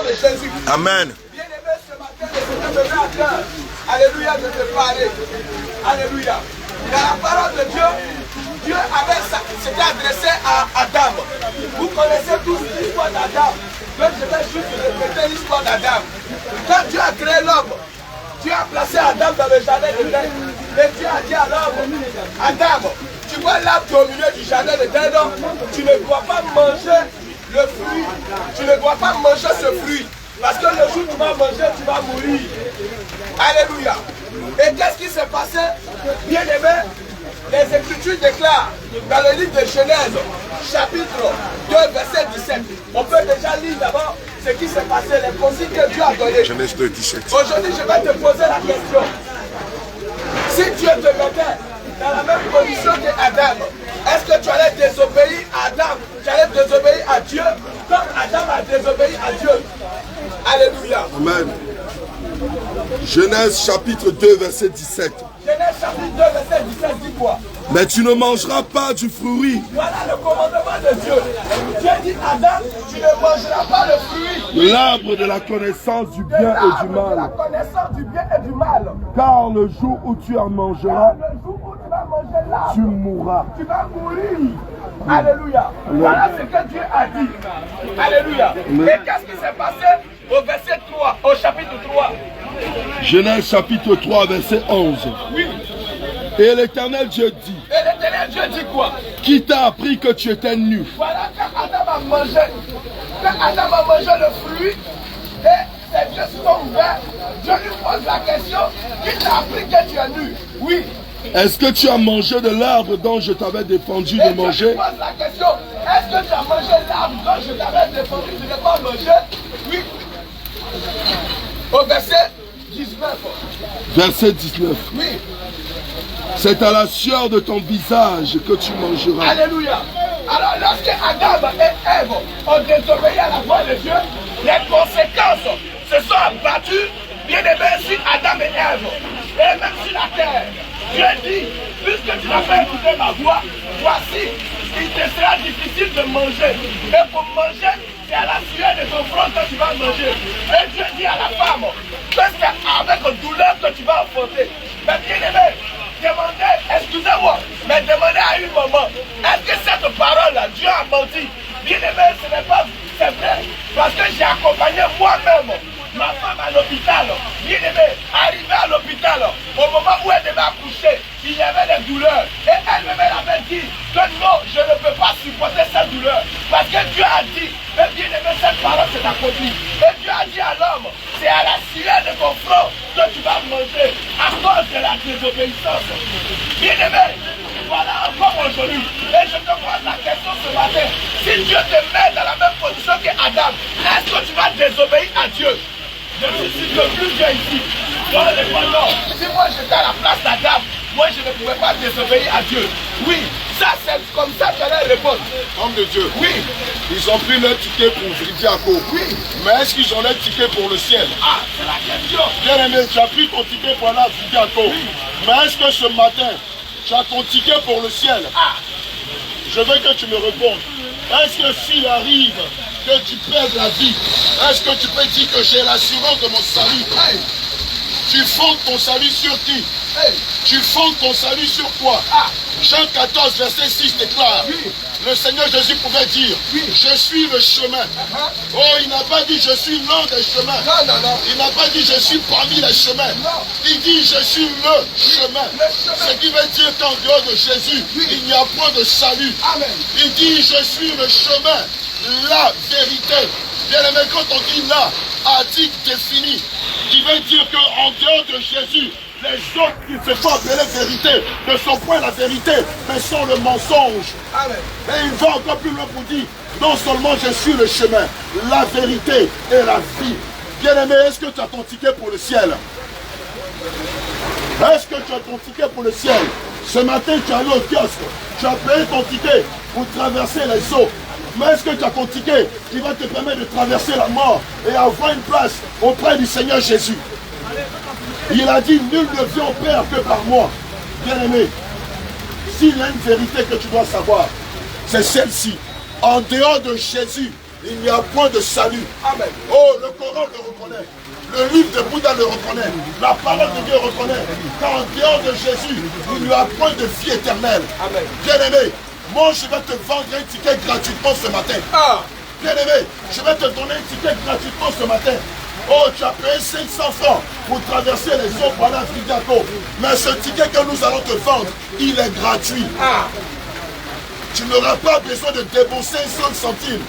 Amen. Bien-aimé, ce matin, le Seigneur me met à cœur. Alléluia, de te parler. Alléluia. Dans la parole de Dieu, Dieu s'était adressé à Adam. Vous connaissez tous l'histoire d'Adam. Donc je vais juste répéter l'histoire d'Adam. Quand Dieu a créé l'homme, Dieu a placé Adam dans le jardin d'Éden. Et Dieu a dit à l'homme, Adam, tu vois l'arbre qui est au milieu du jardin d'Éden, tu ne dois pas manger le fruit. Tu ne dois pas manger ce fruit. Parce que le jour où tu vas manger, tu vas mourir. Alléluia. Et qu'est-ce qui s'est passé? Bien aimé, les Écritures déclarent dans le livre de Genèse, chapitre 2, verset 17. On peut déjà lire d'abord ce qui s'est passé, les consignes que Dieu a données. Genèse 2, 17. Aujourd'hui, je vais te poser la question. Si Dieu te mettait dans la même condition qu'Adam, est-ce que tu allais désobéir à Adam? Tu allais désobéir à Dieu comme Adam a désobéi à Dieu. Alléluia. Amen. Genèse chapitre 2, verset 17. Genèse chapitre 2, verset 17 dit quoi? Mais tu ne mangeras pas du fruit. Voilà le commandement de Dieu. Dieu dit à Adam, tu ne mangeras pas le fruit. L'arbre de la connaissance du bien et du mal. La connaissance du bien et du mal. Car le jour où tu en mangeras, Le jour où tu vas manger l'arbre, tu mourras. tu vas mourir. Alléluia. Voilà ce que Dieu a dit. Alléluia. Et qu'est-ce qui s'est passé au verset 3, au chapitre 3? Genèse chapitre 3, verset 11. Oui. Et l'Éternel Dieu dit, Et l'Éternel Dieu dit quoi? qui t'a appris que tu étais nu? Voilà quand Adam a mangé. Quand Adam a mangé le fruit, et ses yeux se sont ouverts, Dieu lui pose la question, qui t'a appris que tu es nu? Oui. Est-ce que tu as mangé de l'arbre dont je t'avais défendu Et de Dieu lui manger? pose la question, est-ce que tu as mangé l'arbre dont je t'avais défendu de ne pas manger? Oui. Au verset 19. Verset 19. Oui. C'est à la sueur de ton visage que tu mangeras. Alléluia. Alors lorsque Adam et Ève ont désobéi à la voix de Dieu, les conséquences se sont abattues, bien aimés, sur Adam et Ève, et même sur la terre. Dieu dit, puisque tu n'as pas écouté ma voix, voici, il te sera difficile de manger. Et pour manger, c'est à la sueur de ton front que tu vas manger. Et Dieu dit à la femme, que c'est avec douleur que tu vas affronter. Mais bien aimé, demandez, excusez-moi, mais demandez à une maman, est-ce que cette parole-là, Dieu a menti? Bien aimé, ce n'est pas, c'est vrai, parce que j'ai accompagné moi-même ma femme à l'hôpital. Bien aimé, arrivée à l'hôpital, au moment où elle devait accoucher, il y avait des douleurs. Et elle-même avait dit que non, je ne peux pas supporter cette douleur. Parce que Dieu a dit, mais bien aimé, cette parole s'est accomplie. Et Dieu a dit à l'homme, c'est à la sueur de ton front que tu vas manger à cause de la désobéissance. Bien aimé, voilà encore aujourd'hui. Et je te pose la question ce matin. Si Dieu te met dans la même position qu'Adam, est-ce que tu vas désobéir à Dieu? Je suis sûr que plus Dieu ici. Dans le non. Si moi j'étais à la place d'Adam, moi je ne pouvais pas désobéir à Dieu. Oui, ça c'est comme ça que j'allais répondre. Homme de Dieu. Oui. Ils ont pris leur ticket pour Vidiaco. Oui. Mais est-ce qu'ils ont leur ticket pour le ciel? Ah, c'est la question. Bien aimé, tu as pris ton ticket pour aller à Vidiaco. Oui. Mais est-ce que ce matin, tu as ton ticket pour le ciel? Ah. Je veux que tu me répondes. Est-ce que s'il arrive que tu perds la vie, est-ce que tu peux dire que j'ai l'assurance de mon salut? Hey. Tu fondes ton salut sur qui? Hey. Tu fondes ton salut sur quoi? Ah. Jean 14, verset 6 déclare, Oui. le Seigneur Jésus pouvait dire, Oui. je suis le chemin. Oh, il n'a pas dit je suis l'un des chemins. Non, non, non. Il n'a pas dit je suis parmi les chemins. Non. Il dit je suis le chemin. Le chemin. Ce qui veut dire qu'en dehors de Jésus, Oui. il n'y a point de salut. Amen. Il dit je suis le chemin, la vérité. Bien aimé, quand on dit là, article défini, qui veut dire qu'en dehors de Jésus, les autres qui se font appeler vérité ne sont point la vérité, mais sont le mensonge. Amen. Et il va encore plus loin pour dire, non seulement je suis le chemin, la vérité et la vie. Bien aimé, est-ce que tu as ton ticket pour le ciel? Est-ce que tu as ton ticket pour le ciel? Ce matin, tu es allé au kiosque, tu as payé ton ticket pour traverser les eaux. Mais est-ce que tu as ton ticket qui va te permettre de traverser la mort et avoir une place auprès du Seigneur Jésus? Il a dit, nul ne vient au Père que par moi. Bien aimé, s'il y a une vérité que tu dois savoir, c'est celle-ci. En dehors de Jésus, il n'y a point de salut. Amen. Oh, le Coran le reconnaît. Le livre de Bouddha le reconnaît. La parole de Dieu reconnaît. Qu'en dehors de Jésus, il n'y a point de vie éternelle. Amen. Bien-aimé, moi je vais te vendre un ticket gratuitement ce matin. Ah. Bien-aimé, je vais te donner un ticket gratuitement ce matin. Oh, tu as payé 500 francs pour traverser les eaux pour aller à Frigaco. Mais ce ticket que nous allons te vendre, il est gratuit. Ah. Tu n'auras pas besoin de débourser 5 centimes.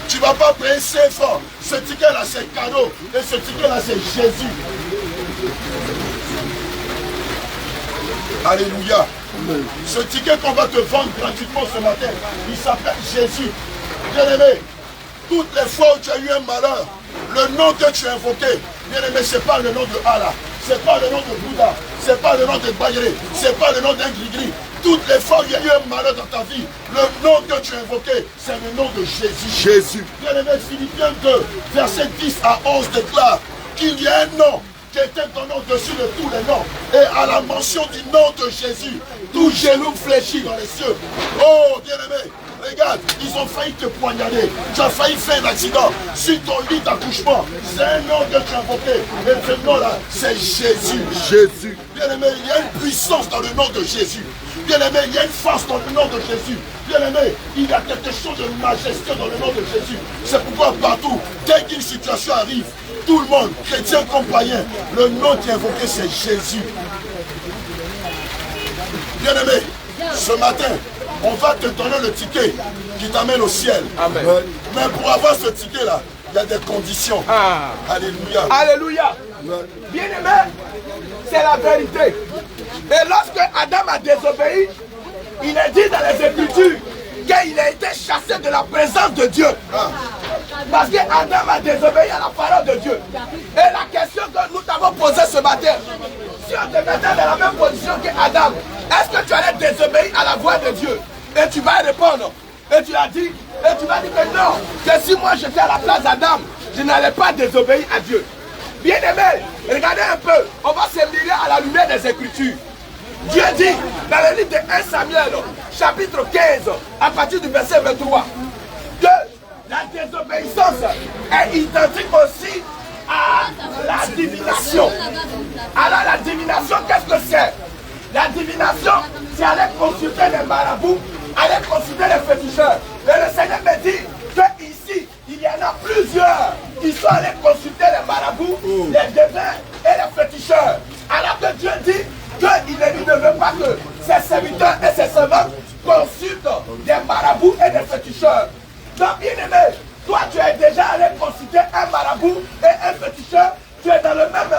Tu ne vas pas payer 5 francs. Ce ticket-là, c'est cadeau. Et ce ticket-là, c'est Jésus. Alléluia. Ce ticket qu'on va te vendre gratuitement ce matin, il s'appelle Jésus. Bien-aimé, toutes les fois où tu as eu un malheur, le nom que tu as invoqué, bien-aimé, ce n'est pas le nom de Allah, ce n'est pas le nom de Bouddha, ce n'est pas le nom de Bayeré, ce n'est pas le nom d'un gris-gris. Toutes les fois où il y a eu un malheur dans ta vie, le nom que tu as invoqué, c'est le nom de Jésus. Jésus. Bien-aimé, Philippiens 2, versets 10 à 11 déclare qu'il y a un nom qui était ton nom au-dessus de tous les noms. Et à la mention du nom de Jésus, tout genou fléchit dans les cieux. Oh, bien-aimé, regarde, ils ont failli te poignarder. Tu as failli faire un accident sur ton lit d'accouchement. C'est un nom que tu as invoqué. Et ce nom-là, c'est Jésus. Jésus. Bien-aimé, il y a une puissance dans le nom de Jésus. Bien-aimé, il y a une force dans le nom de Jésus. Bien-aimé, il y a quelque chose de majestueux dans le nom de Jésus. C'est pourquoi partout, dès qu'une situation arrive, tout le monde, chrétien comme païen, le nom qui est invoqué, c'est Jésus. Bien-aimé, ce matin, on va te donner le ticket qui t'amène au ciel. Amen. Mais pour avoir ce ticket-là, il y a des conditions. Ah. Alléluia. Alléluia. Bien-aimé, c'est la vérité. Et lorsque Adam a désobéi, il est dit dans les Écritures qu'il a été chassé de la présence de Dieu. Ah. Parce que Adam a désobéi à la parole de Dieu. Et la question que nous t'avons posée ce matin, si on te mettait dans la même position que Adam, est-ce que tu allais désobéir à la voix de Dieu? Et tu vas répondre. Et tu as dit, et tu vas dire que non, que si moi j'étais à la place d'Adam, je n'allais pas désobéir à Dieu. Bien aimé, regardez un peu, on va se mirer à la lumière des Écritures. Dieu dit dans le livre de 1 Samuel, chapitre 15, à partir du verset 23, que la désobéissance est identique aussi à la divination. Alors la divination, qu'est-ce que c'est? La divination, c'est aller consulter les marabouts, aller consulter les féticheurs. Et le Seigneur me dit que ici, il y en a plusieurs qui sont allés consulter les marabouts, les devins et les féticheurs. Alors que Dieu dit qu'il ne veut pas que ses serviteurs et ses servantes consultent des marabouts et des féticheurs. Donc, bien aimé, toi tu es déjà allé consulter un marabout et un féticheur, tu es dans le même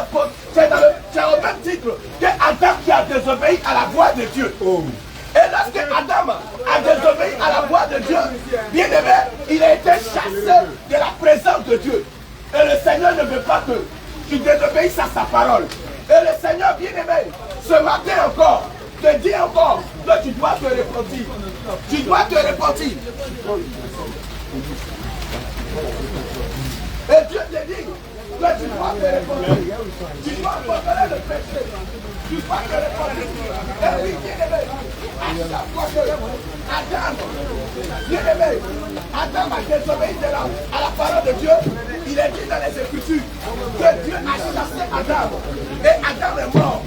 tu es au même titre que Adam qui a désobéi à la voix de Dieu. Et lorsque Adam a désobéi à la voix de Dieu, bien aimé, il a été chassé de la présence de Dieu. Et le Seigneur ne veut pas que tu désobéisses à sa parole. Et le Seigneur, bien aimé, ce matin encore, te dit encore que tu dois te repentir. Tu dois te repentir. Et Dieu te dit que tu dois te repentir. Tu dois abandonner le péché. Tu dois te repentir. Et oui, bien aimé, à chaque fois que Adam, bien aimé, Adam a désobéi à la parole de Dieu, il est dit dans les Écritures que Dieu a chassé Adam. Et Adam est mort.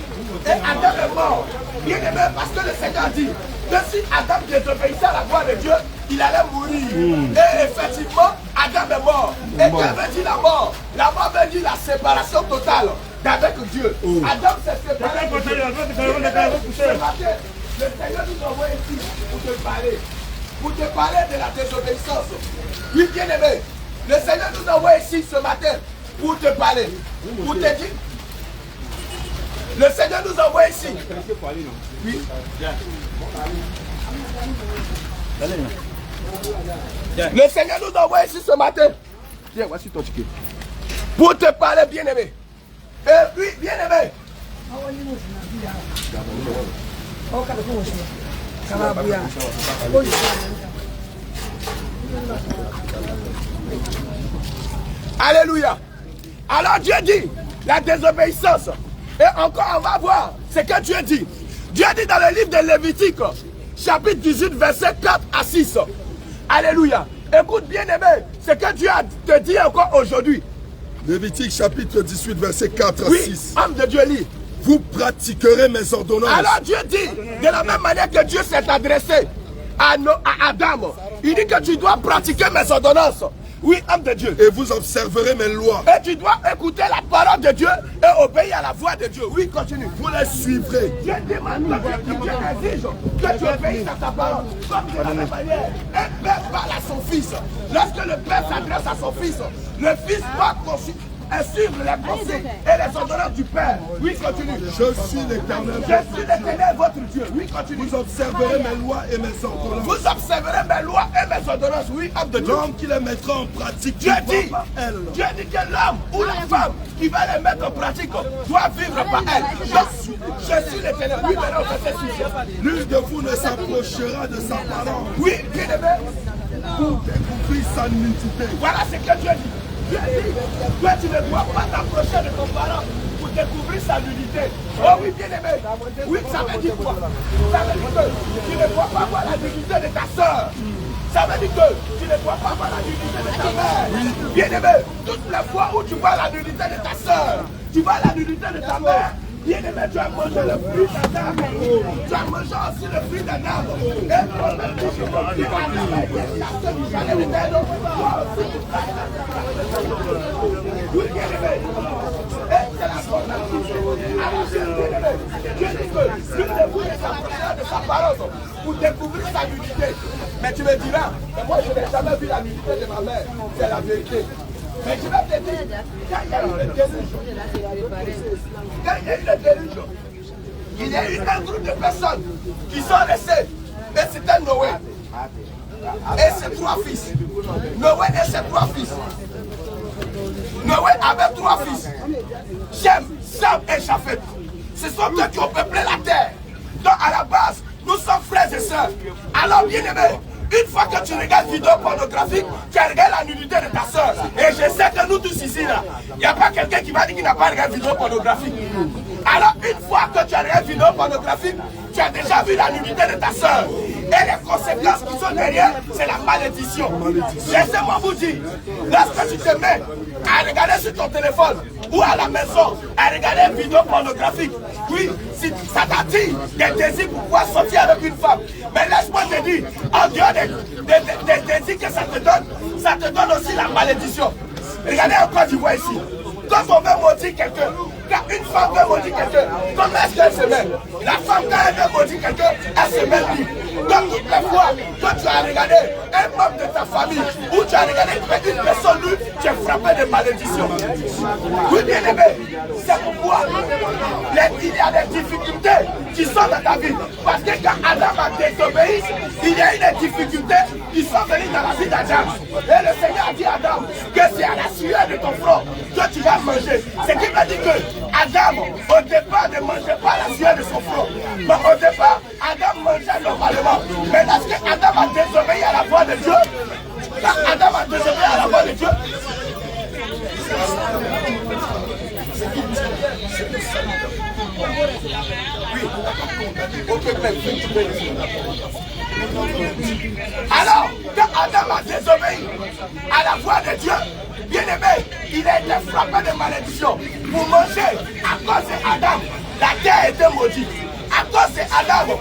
Et Adam est mort. Bien aimé, parce que le Seigneur a dit que si Adam désobéissait à la voix de Dieu, il allait mourir. Et effectivement, Adam est mort. Et qu'est-ce que veut dire la mort? La mort veut dire la séparation totale d'avec Dieu. Adam s'est séparé de Dieu. Ce matin, le Seigneur nous envoie ici pour te parler. Pour te parler de la désobéissance. Oui, bien aimé, le Seigneur nous envoie ici ce matin pour te parler. Pour te dire. Le Seigneur nous envoie ici. Oui. Le Seigneur nous envoie ici ce matin. Viens, voici ton ticket. Pour te parler, bien-aimé. Et oui, bien-aimé. Alléluia. Alors Dieu dit, la désobéissance. Et encore, on va voir ce que Dieu dit. Dieu dit dans le livre de Lévitique, chapitre 18, verset 4 à 6. Alléluia. Écoute, bien-aimé, ce que Dieu te dit encore aujourd'hui. Lévitique chapitre 18, verset 4 à 6. Homme de Dieu, lit. Vous pratiquerez mes ordonnances. Alors Dieu dit, de la même manière que Dieu s'est adressé à Adam, il dit que tu dois pratiquer mes ordonnances. Oui, homme de Dieu. Et vous observerez mes lois. Et tu dois écouter la parole de Dieu et obéir à la voix de Dieu. Oui, continue. Vous les suivrez. Dieu demande, Dieu exige que tu obéisses à ta parole. Comme de la même manière, un père parle à son fils. Lorsque le père s'adresse à son fils, le fils doit suivre les conseils et les ordonnances du Père. Oui, continue. Je suis l'Éternel. Je suis l'Éternel, votre Dieu. Oui, continue. Vous observerez mes lois et mes ordonnances. Vous observerez mes lois et mes ordonnances. Oui, homme de Dieu. L'homme qui les mettra en pratique, Dieu dit que l'homme ou la femme qui va les mettre en pratique doit vivre par elle. Je suis l'Éternel. Oui, maintenant, verset 6. Nul de vous ne s'approchera de sa parole. Oui, bien aimé. Pour découvrir sa nudité. Voilà ce que Dieu dit. Dieu dit, toi tu ne dois pas t'approcher de ton parent pour découvrir sa nudité. Oh oui, bien aimé. Oui, ça veut dire quoi? Ça veut dire que tu ne dois pas voir la nudité de ta soeur. Ça veut dire que tu ne dois pas voir la nudité de ta mère. Bien aimé, toutes les fois où tu vois la nudité de ta soeur, tu vois la nudité de ta mère. Bien aimé, tu as mangé le fruit d'un arbre. Tu as mangé aussi le fruit d'un arbre. Et toi-même, tu as mangé oui, bien aimé. Et c'est la bonne nouvelle. Alors, bien aimé, Dieu dit que l'une de vous est s'approchera de sa parole pour découvrir sa nudité. Mais tu me diras, moi je n'ai jamais vu la nudité de ma mère. C'est la vérité. Mais je vais te dire, quand il y a eu le déluge, il y a eu un groupe de personnes qui sont restées. Et c'était Noé. Et ses 3 fils. Noé et ses 3 fils. Noé avait 3 fils. Shem, Sam et Japheth. Ce sont eux qui ont peuplé la terre. Donc à la base, nous sommes frères et sœurs. Alors bien aimés, une fois que tu regardes vidéo pornographique, tu regardes la nudité de ta soeur. Et je sais que nous tous ici, là, il n'y a pas quelqu'un qui va dire qu'il n'a pas regardé vidéo pornographique. Alors une fois que tu as regardé vidéo pornographique, tu as déjà vu la nudité de ta soeur. Et les conséquences qui sont derrière, c'est la malédiction. Laissez-moi vous dire, lorsque tu te mets à regarder sur ton téléphone ou à la maison, à regarder une vidéo pornographique, oui, si ça t'attire des désirs pour pouvoir sortir avec une femme. Mais laisse-moi te dire, en dehors des désirs que ça te donne aussi la malédiction. Regardez encore du voix ici. Quand on veut maudire quelqu'un, quand une femme veut maudire quelqu'un, comment est-ce qu'elle se met? La femme, quand elle veut maudire quelqu'un, elle se met libre. Donc toutes les fois que tu as regardé un membre de ta famille ou tu as regardé une personne nue, tu es frappé de malédiction. Oui, bien aimé, c'est pourquoi il y a des difficultés qui sont dans ta vie. Parce que quand Adam a désobéi, il y a eu des difficultés qui sont venues dans la vie d'Adam. Et le Seigneur a dit à Adam que c'est à la sueur de ton front que tu vas manger. Ce qui veut dire que Adam, au départ, ne mangeait pas la sueur de son front. Mais au départ, Adam mangeait normalement. Mais lorsque Adam a désobéi à la voix de Dieu, quand Adam a désobéi à la voix de Dieu, alors, quand Adam a désobéi à la voix de Dieu, bien aimé, il a été frappé de malédiction. Pour manger, à cause d'Adam, la terre était maudite. À cause d'Adam,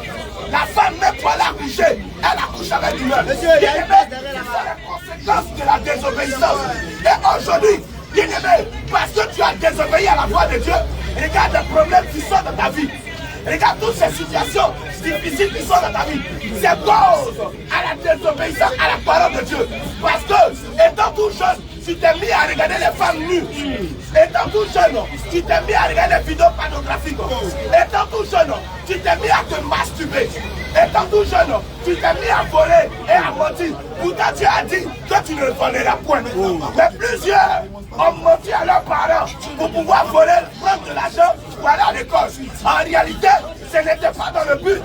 la femme, même pour aller accoucher, elle accouche avec du meurtre. Bien aimé, c'est les conséquences de la désobéissance. Et aujourd'hui, bien aimé, parce que tu as désobéi à la voix de Dieu, regarde les problèmes qui sont dans ta vie. Regarde toutes ces situations difficiles qui sont dans ta vie. C'est cause à la désobéissance à la parole de Dieu. Parce que, étant tout jeune, tu t'es mis à regarder les femmes nues. Étant tout jeune, tu t'es mis à regarder les vidéos pornographiques. Étant tout jeune, tu t'es mis à te masturber. Étant tout jeune, tu t'es mis à voler et à mentir. Pourtant, tu as dit que tu ne voleras point. Mais plusieurs ont menti à leurs parents pour pouvoir voler, prendre de l'argent pour aller à l'école. En réalité, ce n'était pas dans le but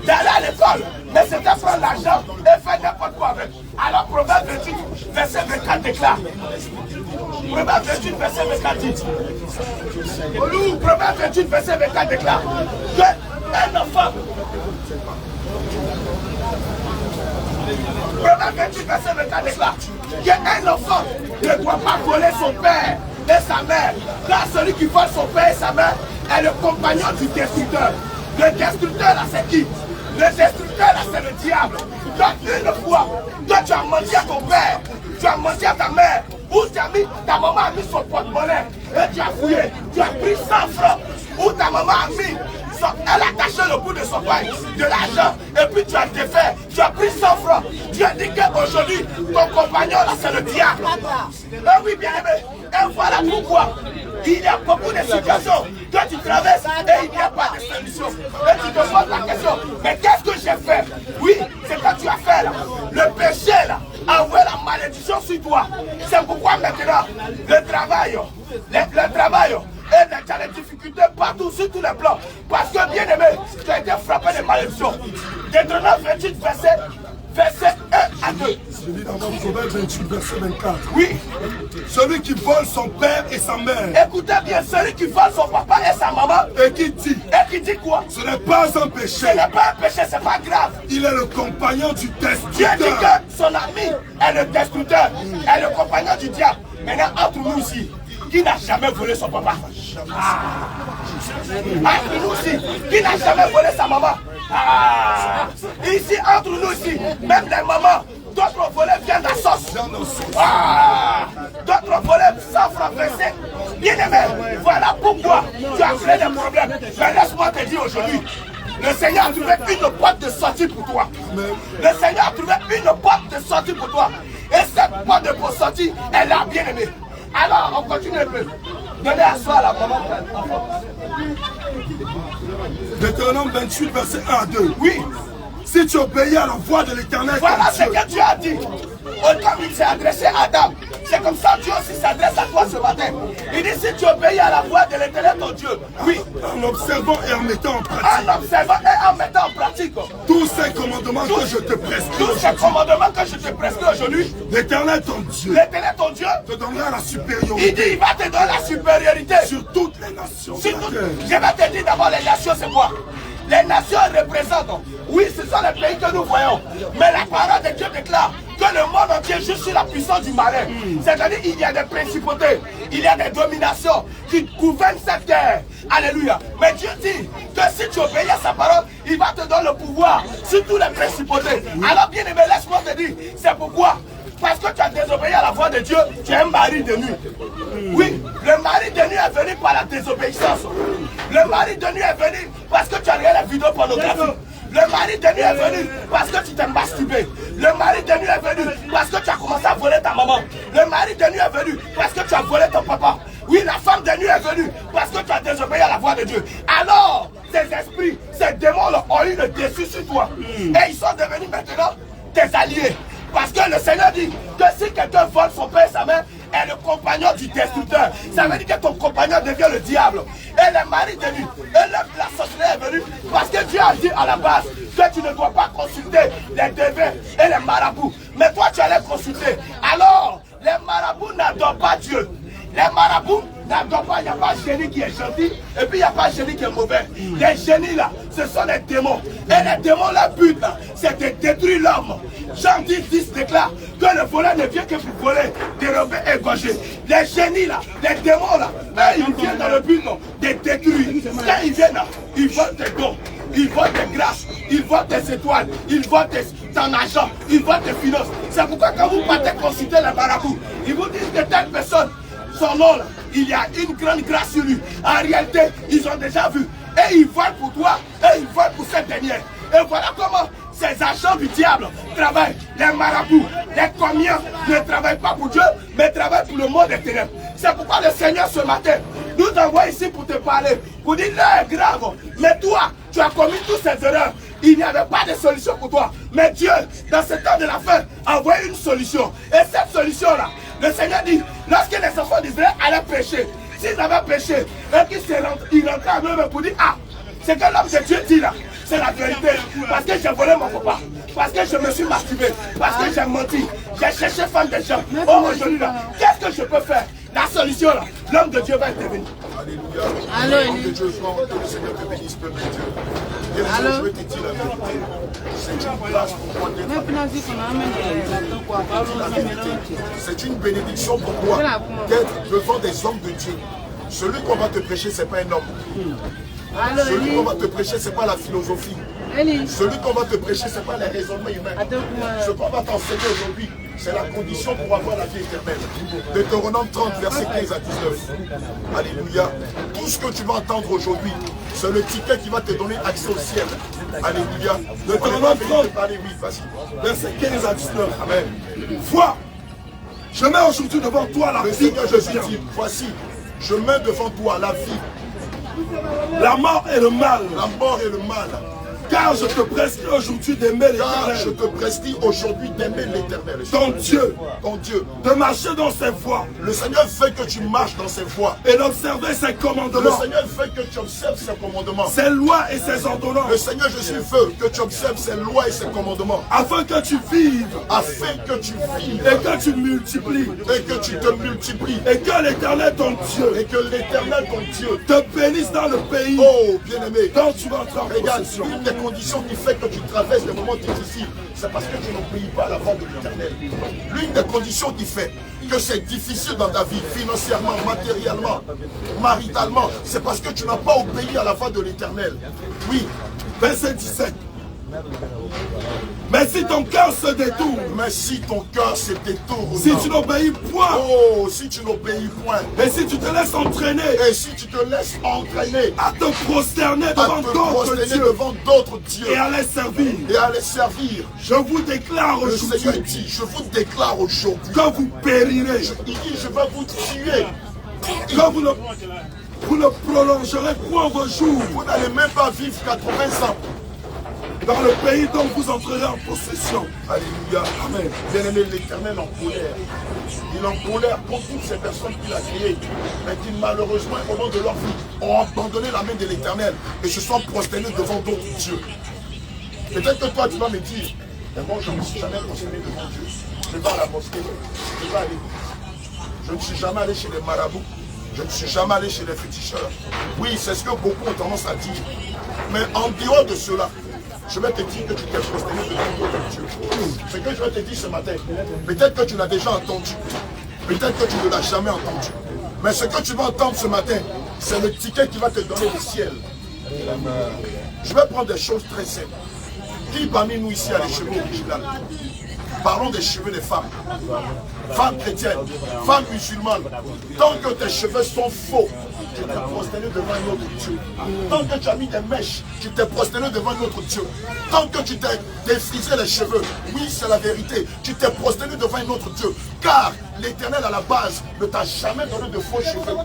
d'aller à l'école, mais c'était prendre l'argent et faire n'importe quoi avec. Alors, Proverbe 28, verset 24 déclare. Proverbe 28, verset 24 dit. Proverbe 28, verset 24 déclare qu'un enfant. Proverbe 28, verset 24 déclare qu'un enfant ne doit pas voler son père et sa mère. Car celui qui vole son père et sa mère est le compagnon du destructeur. Le destructeur là c'est qui? Le destructeur là c'est le diable. Donc une fois, toi tu as menti à ton père, tu as menti à ta mère, ou ta maman a mis son porte-monnaie et tu as fouillé, tu as pris 100 francs, ou ta maman a mis, elle a attaché le bout de son pain, de l'argent, et puis tu as défait, tu as pris 100 francs, tu as dit qu'aujourd'hui, ton compagnon là c'est le diable. Ah oui bien aimé, et voilà pourquoi. Il y a beaucoup de situations que tu traverses et il n'y a pas de solution. Et tu te poses la question, mais qu'est-ce que j'ai fait? Oui, c'est quand tu as fait là. Le péché là, a envoyé la malédiction sur toi. C'est pourquoi maintenant, le travail et tu as des difficultés partout sur tous les plans. Parce que bien aimé, tu as été frappé de malédiction. Deutéronome 28, verset 1 à 2. Je lis dans Proverbe 28, verset 24. Oui. Celui qui vole son père et sa mère. Écoutez bien, celui qui vole son papa et sa maman. Et qui dit. Et qui dit quoi? Ce n'est pas un péché. Ce n'est pas un péché, c'est pas grave. Il est le compagnon du destructeur. Dieu dit que son ami est le destructeur, est le compagnon du diable. Maintenant, entre nous ici, qui n'a jamais volé son papa? Entre nous ici, qui n'a jamais volé sa maman? Ici, entre nous ici, même les mamans, d'autres volets viennent de la sauce. D'autres volets sans francs. Bien aimé, voilà pourquoi tu as créé des problèmes. Mais laisse-moi te dire aujourd'hui, le Seigneur a trouvé une porte de sortie pour toi. Le Seigneur a trouvé une porte de sortie pour toi. Et cette porte de sortie, elle a bien aimé. Alors, on continue un peu. Donnez à soi la maman. Deutéronome 28, verset 1 à 2. Oui. Si tu obéis à la voix de l'Éternel, voilà ce que Dieu a dit. Comme il s'est adressé à Adam, c'est comme ça que Dieu aussi s'adresse à toi ce matin. Il dit si tu obéis à la voix de l'Éternel ton Dieu, oui. En observant et en mettant en pratique. En observant et en mettant en pratique. Tous ces commandements que je te prescris. Tous ces commandements que je te prescris aujourd'hui. L'Éternel ton Dieu. L'Éternel ton Dieu te donnera la supériorité. Il dit il va te donner la supériorité. Sur toutes les nations. Je vais te dire d'abord les nations c'est quoi? Les nations représentent, oui, ce sont les pays que nous voyons. Mais la parole de Dieu déclare que le monde entier joue sur la puissance du malin. C'est-à-dire qu'il y a des principautés, il y a des dominations qui gouvernent cette terre. Alléluia. Mais Dieu dit que si tu obéis à sa parole, il va te donner le pouvoir sur toutes les principautés. Alors bien aimé, laisse-moi te dire, c'est pourquoi. Parce que tu as désobéi à la voix de Dieu, tu es un mari de nuit. Oui, le mari de nuit est venu par la désobéissance. Le mari de nuit est venu parce que tu as regardé la vidéo pornographique. Le mari de nuit est venu parce que tu t'es masturbé. Le mari de nuit est venu parce que tu as commencé à voler ta maman. Le mari de nuit est venu parce que tu as volé ton papa. Oui, la femme de nuit est venue parce que tu as désobéi à la voix de Dieu. Alors, ces esprits, ces démons ont eu le dessus sur toi. Et ils sont devenus maintenant tes alliés. Parce que le Seigneur dit que si quelqu'un vole son père et sa mère, est le compagnon du destructeur. Ça veut dire que ton compagnon devient le diable. Et le mari de nuit, et la sorcellerie est venue parce que Dieu a dit à la base que tu ne dois pas consulter les devins et les marabouts. Mais toi tu allais consulter. Alors, les marabouts n'adorent pas Dieu. Les marabouts n'adorent pas, il n'y a pas un génie qui est gentil et puis il n'y a pas un génie qui est mauvais. Les génies là, ce sont les démons. Et les démons, leur but là, c'est de détruire l'homme. Jean 10 déclare que le voleur ne vient que pour voler, dérober et égorger. Les génies là, les démons là, eux, ils viennent dans le but non, de détruire. Quand ils viennent là, ils volent tes dons, ils volent tes grâces, ils volent tes étoiles, ils volent ton argent, ils volent tes finances. C'est pourquoi quand vous partez consulter les marabouts, ils vous disent que telle personne, son nom là, il y a une grande grâce sur lui. En réalité, ils ont déjà vu. Et ils volent pour toi, et ils volent pour cette dernière. Et voilà comment ces agents du diable travaillent. Les marabouts, les commiens ne travaillent pas pour Dieu, mais travaillent pour le monde des ténèbres. C'est pourquoi le Seigneur ce matin nous envoie ici pour te parler, pour dire l'heure est grave. Mais toi, tu as commis toutes ces erreurs. Il n'y avait pas de solution pour toi. Mais Dieu, dans ce temps de la fin, a envoyé une solution. Et cette solution-là, le Seigneur dit, lorsque les enfants d'Israël allaient pécher, s'ils avaient péché, ils rentraient à eux pour dire, ah, c'est que l'homme de Dieu dit là, c'est la vérité. Parce que j'ai volé mon papa, parce que je me suis masturbé, parce que j'ai menti, j'ai cherché femme des gens. Oh, aujourd'hui là, qu'est-ce que je peux faire? La solution là, l'homme de Dieu va intervenir. Alléluia. Allô, Que Dieu soit, que le Seigneur te bénisse, peuple de Dieu. Bien, je vais te dire la vérité. C'est une grâce pour moi d'être avec. C'est une bénédiction pour moi d'être devant des hommes de Dieu. Celui qu'on va te prêcher, ce n'est pas un homme. Celui qu'on va te prêcher, ce n'est pas la philosophie. Celui qu'on va te prêcher, ce n'est pas les raisonnements humains. Ce qu'on va t'enseigner aujourd'hui, c'est la condition pour avoir la vie éternelle. Deutéronome 30, verset 15 à 19. Alléluia. Tout ce que tu vas entendre aujourd'hui, c'est le ticket qui va te donner accès au ciel. Alléluia. Deutéronome 30, oui, vas-y. Verset 15 à 19. Amen. Vois, je mets aujourd'hui devant toi la vie. Seigneur Jésus dit, voici, je mets devant toi la vie, la mort et le mal. La mort et le mal. Car je te prescris aujourd'hui d'aimer l'Éternel. Car je te prescris aujourd'hui d'aimer l'Éternel. Ton Dieu. Ton Dieu. De marcher dans ses voies. Le Seigneur veut que tu marches dans ses voies. Et d'observer ses commandements. Le Seigneur veut que tu observes ses commandements. Ses lois et ses ordonnances. Le Seigneur Jésus veut que tu observes ses lois et ses commandements. Afin que tu vives. Afin que tu vives. Et que tu multiplies. Et que tu te multiplies. Et que l'Éternel ton Dieu. Et que l'Éternel ton Dieu te bénisse dans le pays. Oh, bien-aimé. Dont tu vas entrer en possession. Une des conditions qui fait que tu traverses des moments difficiles, c'est parce que tu n'obéis pas à la voix de l'Éternel. L'une des conditions qui fait que c'est difficile dans ta vie, financièrement, matériellement, maritalement, c'est parce que tu n'as pas obéi à la voix de l'Éternel. Oui, verset 17. Mais si ton cœur se détourne, si tu n'obéis point, oh, si tu n'obéis point, et si tu te laisses entraîner, à te prosterner devant d'autres dieux, et à les servir, je vous déclare aujourd'hui, le Seigneur dit, je vous déclare aujourd'hui, que vous périrez. Il dit, je vais vous tuer, que vous ne prolongerez point vos jours. Vous n'allez même pas vivre 80 ans. Dans le pays dont vous entrerez en possession. Alléluia. Amen. Bien-aimé, l'Éternel en colère. Il est en colère pour toutes ces personnes qu'il a créées, mais qui malheureusement, au moment de leur vie, ont abandonné la main de l'Éternel et se sont prosternés devant d'autres dieux. Peut-être que toi, tu vas me dire, mais bon, je ne me suis jamais prosterné devant Dieu. Je vais à la mosquée, je vais à l'église. Je ne suis jamais allé chez les marabouts. Je ne suis jamais allé chez les féticheurs. Oui, c'est ce que beaucoup ont tendance à dire. Mais en dehors de cela, je vais te dire que tu t'es prosterné devant d'autres dieux. Ce que je vais te dire ce matin, peut-être que tu l'as déjà entendu, peut-être que tu ne l'as jamais entendu. Mais ce que tu vas entendre ce matin, c'est le ticket qui va te donner le ciel. Je vais prendre des choses très simples. Qui parmi nous ici a les cheveux originaux? Parlons des cheveux des femmes. Femmes chrétiennes, femmes musulmanes. Tant que tes cheveux sont faux, tu t'es prosterné devant un autre Dieu. Tant que tu as mis des mèches, tu t'es prosterné devant un autre Dieu. Tant que tu t'es défrisé les cheveux, oui, c'est la vérité, tu t'es prosterné devant un autre Dieu. Car l'Éternel à la base ne t'a jamais donné de faux cheveux.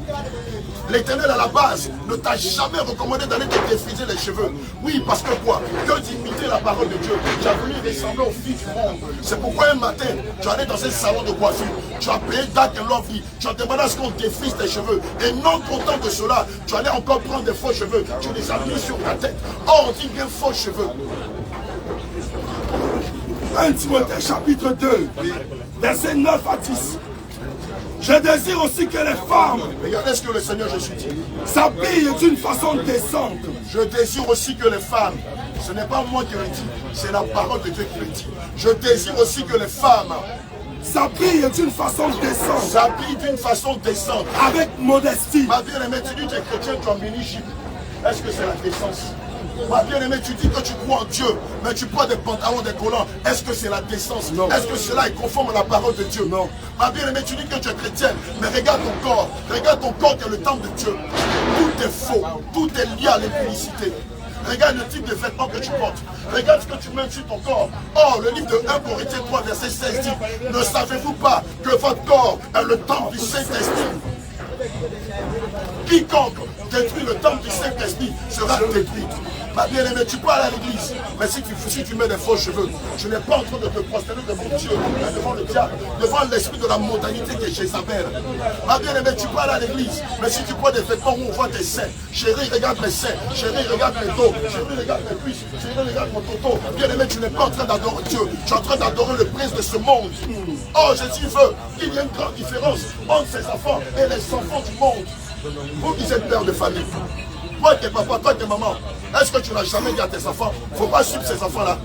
L'Éternel à la base ne t'a jamais recommandé d'aller te défriser les cheveux. Oui, parce que quoi? Que d'imiter la parole de Dieu. Tu as voulu ressembler au fils du monde. C'est pourquoi un matin, tu es allé dans un salon de coiffure. Tu as payé date et l'envie. Tu as demandé à ce qu'on défrise tes cheveux. Et non content de cela, tu allais encore prendre des faux cheveux. Tu les as mis sur ta tête. Oh, on dit bien faux cheveux. 1 Timothée chapitre 2, verset 9 à 10. Je désire aussi que les femmes, regardez ce que le Seigneur Jésus dit, s'habillent d'une façon décente. Je désire aussi que les femmes, ce n'est pas moi qui le dis, c'est la parole de Dieu qui le dit. Je désire aussi que les femmes s'habillent d'une façon décente. S'habillent d'une façon décente. Avec modestie. Ma bien-aimée, tu dis que tu es chrétien, tu es en mini-jupe. Est-ce que c'est la décence? Ma bien-aimée, tu dis que tu crois en Dieu, mais tu portes des pantalons, des collants. Est-ce que c'est la décence? Est-ce que cela est conforme à la parole de Dieu? Non. Ma bien-aimée, tu dis que tu es chrétienne, mais regarde ton corps qui est le temple de Dieu. Tout est faux, tout est lié à l'impudicité. Regarde le type de vêtements que tu portes. Regarde ce que tu mets sur ton corps. Oh, le livre de 1 Corinthiens 3, verset 16 dit, ne savez-vous pas que votre corps est le temple du Saint-Esprit? Quiconque détruit le temple du Saint-Esprit sera détruit. Ma bien-aimée, tu peux aller à l'église. Mais si tu mets des faux cheveux, tu n'es pas en train de te prosterner devant Dieu, devant le diable, devant l'esprit de la mondanité qui est Jézabel. Ma bien-aimée, tu peux aller à l'église. Mais si tu prends des vêtements où on voit tes seins, chérie, regarde mes seins, chérie, regarde mes dos, chérie, regarde mes cuisses, chérie, regarde mon toto. Bien-aimé, tu n'es pas en train d'adorer Dieu. Tu es en train d'adorer le prince de ce monde. Oh, Jésus veut qu'il y ait une grande différence entre ses enfants et les enfants du monde. Vous qui êtes père de famille, toi qui es papa, toi qui es maman, est-ce que tu n'as jamais dit à tes enfants, il ne faut pas suivre ces enfants-là?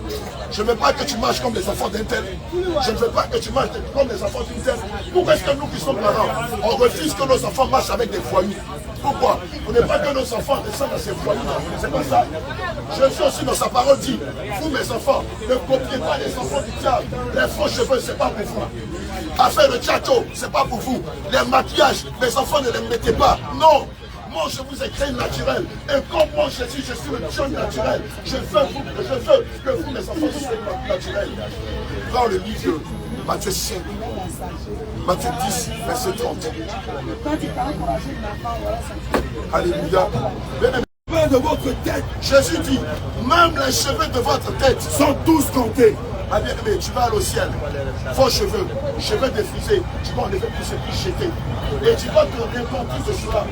Je ne veux pas que tu marches comme les enfants d'un tel. Je ne veux pas que tu marches comme les enfants d'une telle. Pourquoi est-ce que nous qui sommes parents, on refuse que nos enfants marchent avec des voyous? Pourquoi? On n'est pas que nos enfants descendent à ces voyous. C'est pas ça. Jésus aussi dans sa parole dit, vous mes enfants, ne copiez pas les enfants du diable. Les faux cheveux, c'est pas pour vous. Affaire de tchato, c'est pas pour vous. Les maquillages, mes enfants ne les mettez pas. Non. Moi, je vous ai créé naturel. Et comme moi, Jésus, je suis le Dieu naturel. Je veux que vous, mes enfants, soyez naturels. Dans le livre de Matthieu 5, Matthieu 10, verset 30. Alléluia. De votre tête, Jésus dit, même les cheveux de votre tête sont tous comptés. Ma bien-aimée, tu vas aller au ciel, faux cheveux, cheveux défrisés, tu vas enlever tout ce qui jeté. Et tu vas te repentir de cela.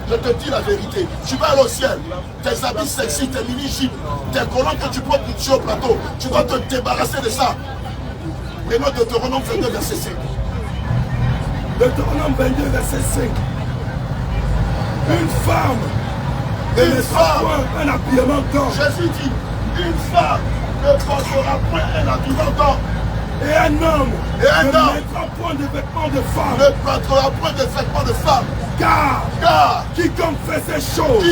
Je te dis la vérité, tu vas aller au ciel, tes habits sexy, tes mini-jupes, tes collants que tu portes pour tuer au plateau, tu vas te débarrasser de ça. Et non, Deutéronome 22, verset 5. Deutéronome 22, verset 5. Une femme un habillement d'or. Jésus dit, une femme ne portera point un habillement d'or. Et un homme ne mettra point de vêtements de femme. Ne portera point de vêtements de femme. Car quiconque fait ces choses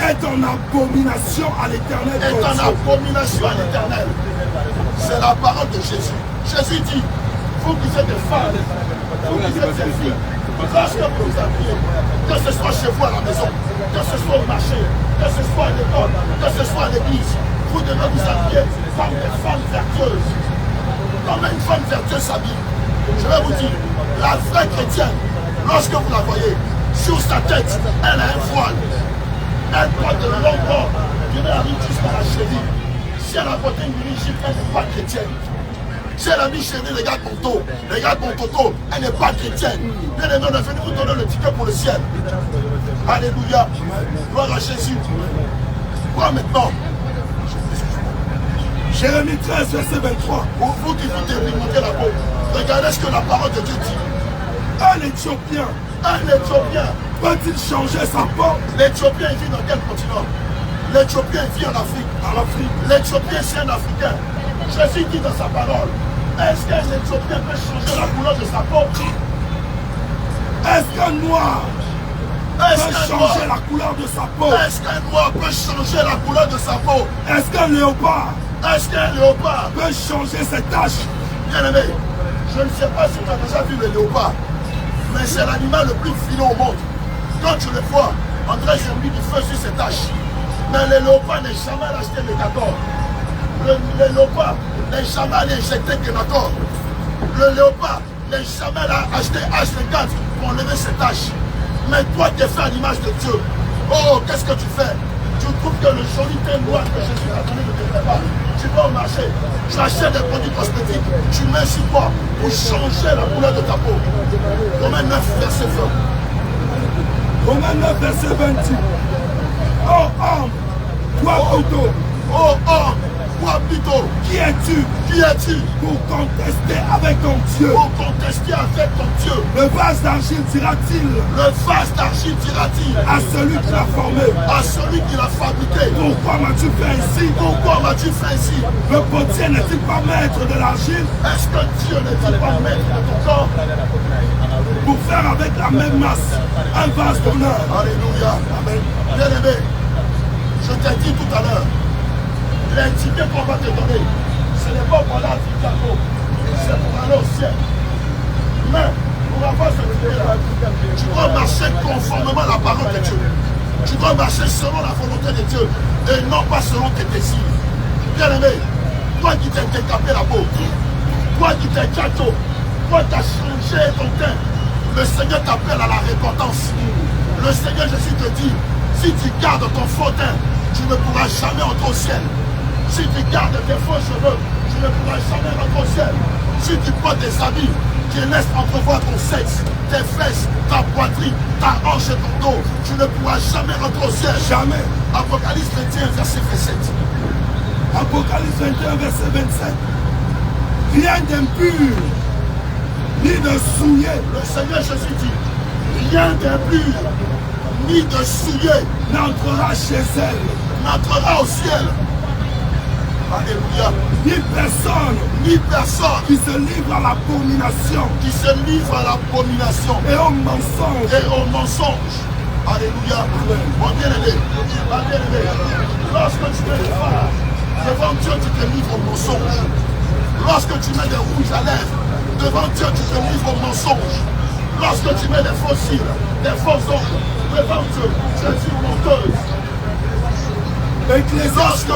est en abomination à l'Éternel. Est en abomination à l'Éternel. C'est la parole de Jésus. Jésus dit, vous qui êtes des femmes, vous qui êtes des filles, lorsque vous vous habillez, que ce soit chez vous à la maison, que ce soit au marché, que ce soit à l'école, que ce soit à l'église, vous devez vous habiller comme des femmes vertueuses. Comme une femme vertueuse s'habille. Je vais vous dire, la vraie chrétienne, lorsque vous la voyez, sur sa tête, elle a un voile. Elle porte de longs bras qui arrive jusqu'à la cheville. Si elle a porté une mini-jupe, elle n'est pas chrétienne. Si elle a mis chérie, regarde mon dos, regarde mon toto, elle n'est pas chrétienne. Bien aimé, on est venu vous donner le ticket pour le ciel. Alléluia. Gloire à Jésus. Quoi maintenant? Jérémie 13, verset 23. Pour vous qui vous délimitez la peau, regardez ce que la parole de Dieu dit. Un Éthiopien peut-il changer sa peau? L'Éthiopien vit dans quel continent? L'Éthiopien vit en Afrique. L'Éthiopien c'est un Africain. Jésus dit dans sa parole, est-ce qu'un Éthiopien peut changer la couleur de sa peau? Est-ce qu'un noir peut changer la couleur de sa peau? Est-ce qu'un noir peut changer la couleur de sa peau? Est-ce qu'un léopard peut changer ses taches? Bien aimé, je ne sais pas si tu as déjà vu le léopard, mais c'est l'animal le plus filou au monde. Quand tu le vois, on dirait qu'il a mis du feu sur ses taches. Mais le léopard n'est jamais acheté Mégator. Le léopard n'est jamais allé injecter Kenator. Le léopard n'est jamais acheté H24 pour enlever ses taches. Mais toi qui es fait à l'image de Dieu, oh, qu'est-ce que tu fais? Tu trouves que le joli teint noir que Jésus t'a donné ne te plaît pas. Tu vas au marché, tu achètes des produits cosmétiques, tu mets sur toi pour changer la couleur de ta peau. Romains 9, verset 20. Romains 9, verset 20. Oh homme, toi plutôt, qui es-tu pour contester avec ton Dieu? Le vase d'argile dira-t-il à celui qui l'a formé, fabriqué, pourquoi m'as-tu fait ainsi? Le potier n'est-il pas maître de l'argile? Est-ce que Dieu n'est-il pas maître de ton corps pour faire avec la même masse un vase d'honneur? Alléluia. Amen. Bien aimé, je t'ai dit tout à l'heure, les tickets qu'on va te donner, ce n'est pas pour aller à Chicago, c'est pour aller au ciel. Mais pour avoir ce ticket-là, tu dois marcher conformément à la parole de Dieu. Tu dois marcher selon la volonté de Dieu et non pas selon tes désirs. Bien aimé, toi qui t'es décapé la peau, toi qui t'es gâteau, toi qui as changé ton teint, le Seigneur t'appelle à la repentance. Le Seigneur Jésus te dit, si tu gardes ton faux teint, tu ne pourras jamais entrer au ciel. Si tu gardes tes faux cheveux, tu ne pourras jamais rentrer au ciel. Si tu portes des habits qui laissent entrevoir ton sexe, tes fesses, ta poitrine, ta hanche et ton dos, tu ne pourras jamais rentrer au ciel. Jamais. Apocalypse 21, verset 27. Apocalypse 21, verset 27. Rien d'impur, ni de souillé. Le Seigneur Jésus dit, rien d'impur, ni de souillé n'entrera chez elle. n'entrera au ciel. Alléluia. Ni personne qui se livre à l'abomination et au mensonge. Alléluia. Mon bien-aimé, lorsque tu mets des phares devant Dieu, tu te livres au mensonge. Lorsque tu mets des rouges à lèvres devant Dieu, tu te livres au mensonge. Lorsque tu mets des faux cils, des faux ongles devant Dieu, tu es une menteuse. Lorsque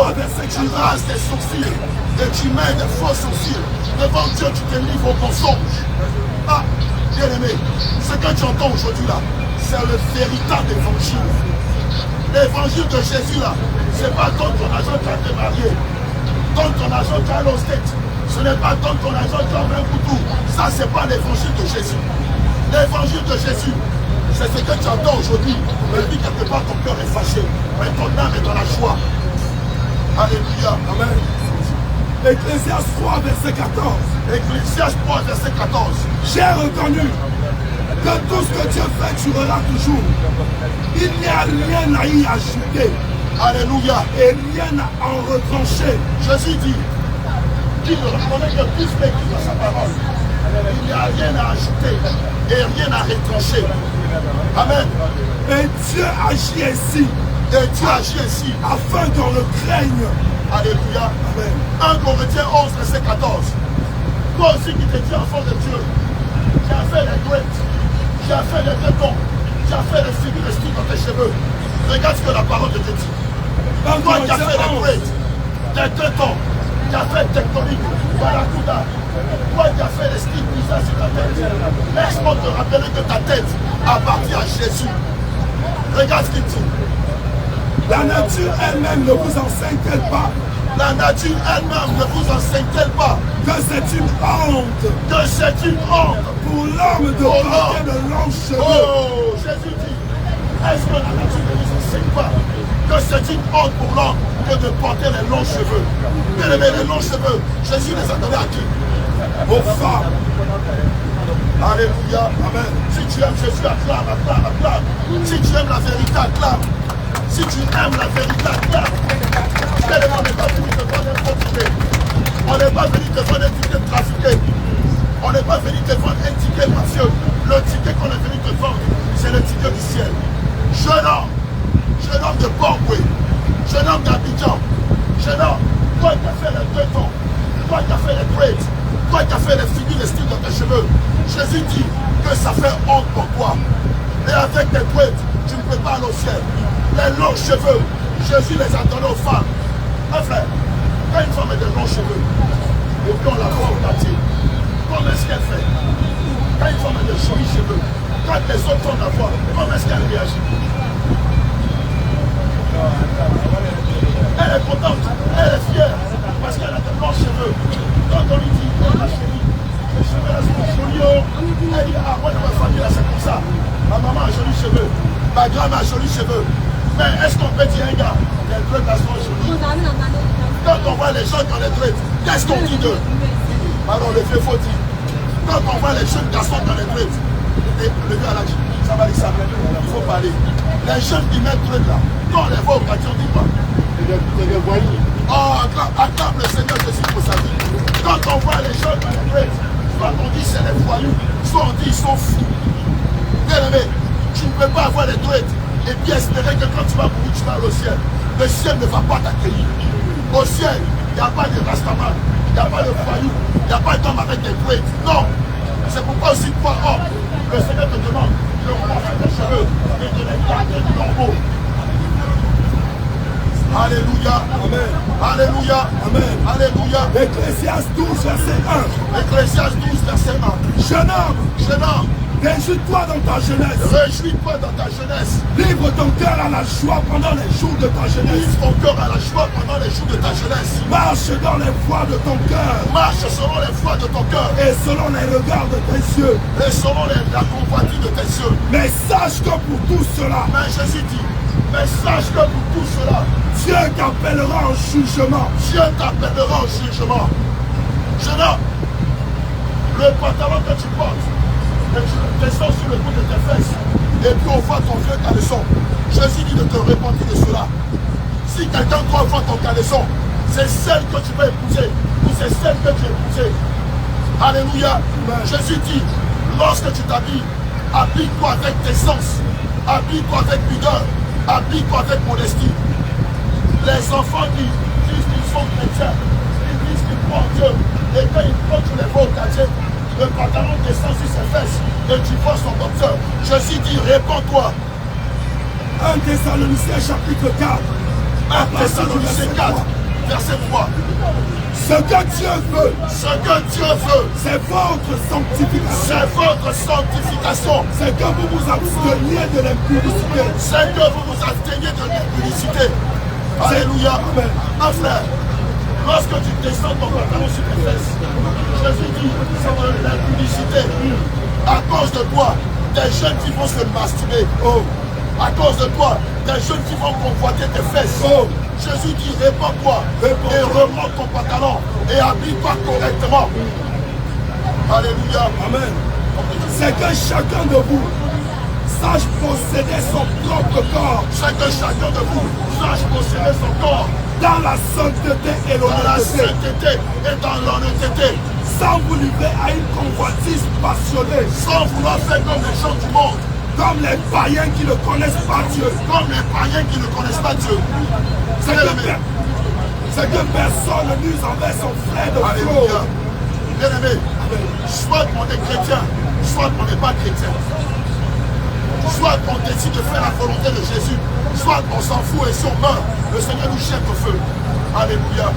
tu rases tes sourcils et tu mets des faux sourcils devant Dieu, tu te livres au mensonge. Ah, bien-aimé, ce que tu entends aujourd'hui là, c'est le véritable évangile. L'évangile de Jésus là, c'est pas quand ton argent qui a été marié, quand ton argent qui a l'ostate, ce n'est pas quand ton argent qui a un couteau. Ça, c'est pas l'évangile de Jésus. L'évangile de Jésus, c'est ce que tu entends aujourd'hui. Mais lui, quelque part, ton cœur est fâché. Mais ton âme est dans la joie. Alléluia. Amen. Ecclésiaste 3, verset 14. Ecclésiaste 3, verset 14. J'ai reconnu que tout ce que Dieu fait durera toujours. Il n'y a rien à y ajouter. Alléluia. Et rien à en retrancher. Jésus dit, qui ne reconnaît que plus écrit dans sa parole. Il n'y a rien à ajouter et rien à retrancher. Amen. Et Dieu agit ainsi. Et Dieu agit ainsi. Afin qu'on le craigne. Alléluia. Amen. 1 Corinthiens 11, verset 14. Toi aussi qui te dis enfant de Dieu, qui as fait les douettes, qui as fait les tétons, qui as fait les figures de style dans tes cheveux. Regarde ce que la parole de Dieu dit. Toi qui as fait les douettes, tes tétons, qui as fait tectonique, Barakuda, toi qui as fait les styles bizarres sur ta tête, laisse-moi te rappeler que ta tête appartient à Jésus. Regarde ce qu'il dit. La nature elle-même ne vous enseigne-t-elle pas? La nature elle-même ne vous enseigne-t-elle pas que c'est une honte? Que c'est une honte pour l'homme de porter de longs cheveux. Oh, Jésus dit, est-ce que la nature ne vous enseigne pas que c'est une honte pour l'homme que de porter les longs cheveux? Bien aimé, les longs cheveux, Jésus les a donnés à qui? Aux femmes. Alléluia. Amen. Si tu aimes Jésus, acclame, acclame, acclame. Si tu aimes la vérité, acclame. Si tu aimes la vérité, acclame. On n'est pas venu te vendre un faux ticket. On n'est pas venu te vendre un ticket trafiqué. On n'est pas venu te vendre un ticket mafieux. Le ticket qu'on est venu te vendre, c'est le ticket du ciel. Jeune homme de Bamboué, jeune homme d'Abidjan, jeune homme, toi qui as fait les tétons, toi qui as fait les braids, toi qui as fait les figures, les styles dans tes cheveux, Jésus dit que ça fait honte pour toi. Et avec tes braids, tu ne peux pas aller au ciel. Les longs cheveux, Jésus les a donnés aux femmes. Un frère, quand une femme a des longs cheveux, et puis on la voit au quartier, comment est-ce qu'elle fait? Quand une femme a des jolis cheveux, quand les autres femmes la voient, comment est-ce qu'elle réagit? Elle est contente, elle est fière, parce qu'elle a de blancs cheveux. Quand on lui dit, oh ma chérie, les cheveux là sont jolis, oh. Elle dit, ah moi dans ma famille là c'est comme ça. Ma maman a jolis cheveux, ma grand-mère a jolis cheveux. Mais est-ce qu'on peut dire, un gars, les dreads là sont jolis? Quand on voit les gens qui ont les dreads, qu'est-ce qu'on dit d'eux? Alors le vieux faut dire. Quand on voit les jeunes garçons dans les dreads, et le vieux a dit, ça va aller ça, il faut parler. Les jeunes qui mettent dreads là, quand on les voit au quartier, on dit quoi? Oh, acclame le Seigneur Jésus pour sa vie. Quand on voit les jeunes dans les dreads, soit on dit c'est les voyous, soit on dit ils sont fous. Bien aimé, tu ne peux pas avoir les dreads et puis espérer que quand tu vas mourir, tu vas aller au ciel. Le ciel ne va pas t'accueillir. Au ciel, il n'y a pas de rastaman, il n'y a pas de voyou, il n'y a pas d'homme avec des dreads. Non. C'est pourquoi aussi toi, homme, le Seigneur te demande de coiffer tes cheveux et de les garder normaux. Alléluia. Amen. Alléluia. Amen. Alléluia. Ecclésiaste 12, verset 1. Ecclésiaste 12, verset 1. Jeune homme, Réjouis-toi dans ta jeunesse. Réjouis-toi dans ta jeunesse. Livre ton cœur à la joie pendant les jours de ta jeunesse. Livre ton cœur à la joie pendant les jours de ta jeunesse. Marche dans les voies de ton cœur. Marche selon les voies de ton cœur. Et selon les regards de tes yeux. Et selon la convoitise de tes yeux. Mais sache que pour tout cela. Mais Jésus dit, mais sache que pour tout cela, Dieu t'appellera en jugement. Dieu t'appellera en jugement. Jeune homme, le pantalon que tu portes, et tu descends sur le bout de tes fesses, et puis on voit ton vieux caleçon. Jésus dit de te repentir de cela. Si quelqu'un doit voir ton caleçon, c'est celle que tu vas épouser, ou c'est celle que tu as épousée. Alléluia. Jésus dit, lorsque tu t'habilles, habille-toi avec décence, habille-toi avec pudeur, habille-toi avec modestie. Les enfants qui disent qu'ils sont chrétiens, ils disent qu'ils croient en Dieu, et quand ils prennent, tu les vois au quartier, le pantalon descend sur ses fesses, et tu vois son boxeur. Jésus dit, répands-toi. 1 Thessaloniciens chapitre 4. 1 Thessaloniciens 4, verset 3. Ce que Dieu veut, c'est votre sanctification. C'est votre sanctification. C'est que vous vous absteniez de l'impudicité. C'est que vous vous absteniez de l'impudicité. Alléluia. Amen. Un frère, lorsque tu descends ton pantalon sur tes fesses, Jésus dit, c'est de l'impudicité. À cause de toi, des jeunes qui vont se masturber. Oh. À cause de toi, des jeunes qui vont convoiter tes fesses. Oh. Jésus dit, répands-toi et remonte ton pantalon et habille-toi correctement. Alléluia. Amen. C'est que chacun de vous sache posséder son propre corps. C'est que chacun de vous sache posséder son corps dans la sainteté et dans la l'honnêteté. sainteté et dans l'honnêteté. Sans vous livrer à une convoitise passionnée. Sans vouloir faire comme les gens du monde. Comme les païens qui ne connaissent pas Dieu. Comme les païens qui ne connaissent pas Dieu. C'est que personne ne n'use envers son frère de Alléluia. Bien-aimé, soit on est chrétien, soit on n'est pas chrétien. Soit on décide de faire la volonté de Jésus, soit on s'en fout et si on meurt, le Seigneur nous jette au feu. Alléluia.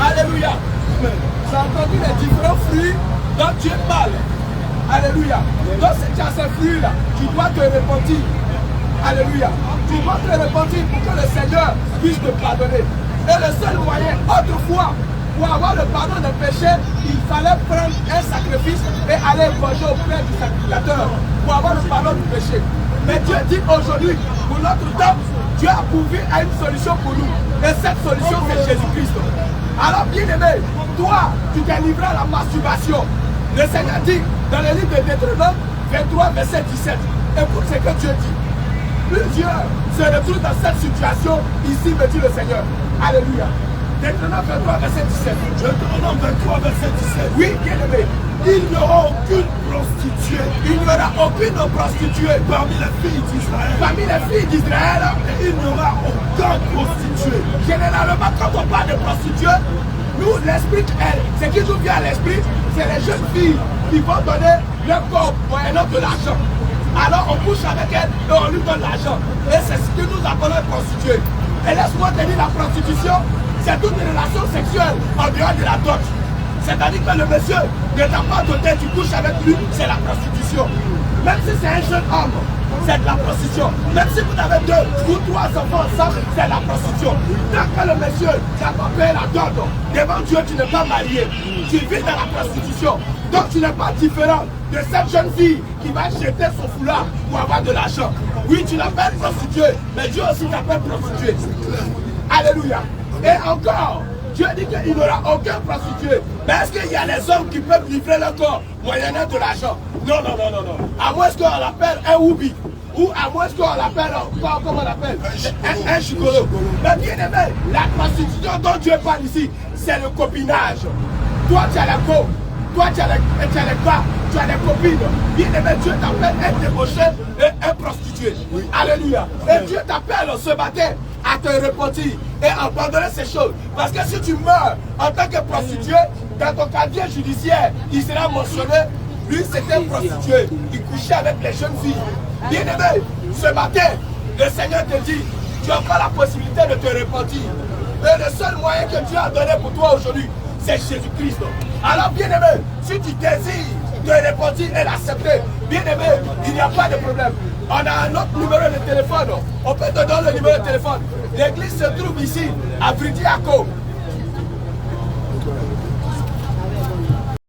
Alléluia. Tu as entendu les différents fruits dont Dieu parle. Alléluia. Donc c'est à ces fruits-là, tu dois te repentir. Alléluia. Tu dois te repentir pour que le Seigneur puisse te pardonner. Et le seul moyen, autrefois, pour avoir le pardon des péchés, il fallait prendre un sacrifice et aller manger auprès du sacrificateur pour avoir le pardon du péché. Mais Dieu dit aujourd'hui, pour notre temps, Dieu a pourvu à une solution pour nous. Et cette solution, c'est Jésus-Christ. Alors, bien-aimé, toi, tu t'es livré à la masturbation. Le Seigneur dit, dans le livre de Deutéronome 23, verset 17, écoute ce que Dieu dit. Plusieurs se retrouvent dans cette situation, ici me dit le Seigneur. Alléluia. Deutéronome 23, verset 17. Deutéronome 23, verset 17. Oui, bien-aimé. Il n'y aura aucune prostituée. Il n'y aura aucune prostituée Parmi les filles d'Israël. parmi les filles d'Israël. Il n'y aura aucun prostitué. Généralement, quand on parle de prostituée, nous, l'esprit, ce qui nous vient à l'esprit, c'est les jeunes filles qui vont donner leur corps moyennant de l'argent. Alors on couche avec elle et on lui donne l'argent. Et c'est ce que nous appelons prostituée. Et laisse-moi te dire, la prostitution, c'est toute une relation sexuelle en dehors de la dot. C'est-à-dire que le monsieur ne t'a pas doté, tu couches avec lui, c'est la prostitution. Même si c'est un jeune homme, c'est de la prostitution. Même si vous avez 2 ou 3 enfants ensemble, c'est la prostitution. Tant que le monsieur n'a pas payé la dot, devant Dieu, tu n'es pas marié. Tu vis dans la prostitution. Donc tu n'es pas différent de cette jeune fille qui va jeter son foulard pour avoir de l'argent. Oui, tu l'appelles prostituée, mais Dieu aussi t'appelle prostituée. Alléluia. Et encore, Dieu dit qu'il n'y aura aucun prostitué. Mais est-ce qu'il y a les hommes qui peuvent livrer leur corps moyennant de l'argent? Non, non, non, non, non. À moins qu'on l'appelle un oubi. Ou à moins qu'on l'appelle, comment on l'appelle? Un chicolo. Mais bien aimé, la prostitution dont Dieu parle ici, c'est le copinage. Toi, tu as la go. Toi, tu as les gars, tu as les copines. Bien aimé, Dieu t'appelle un débauché et un prostitué. Oui. Alléluia. Et Dieu t'appelle ce matin à te repentir et à abandonner ces choses. Parce que si tu meurs en tant que prostitué, dans ton casier judiciaire, il sera mentionné, lui c'était un prostitué. Il couchait avec les jeunes filles. Bien aimé, ce matin, le Seigneur te dit, tu as encore la possibilité de te repentir. Et le seul moyen que Dieu a donné pour toi aujourd'hui, c'est Jésus-Christ. Alors bien aimé, si tu désires te repentir et l'accepter, Bien aimé, il n'y a pas de problème. On a un autre numéro de téléphone. On peut te donner le numéro de téléphone. L'église se trouve ici, à Vridiaco.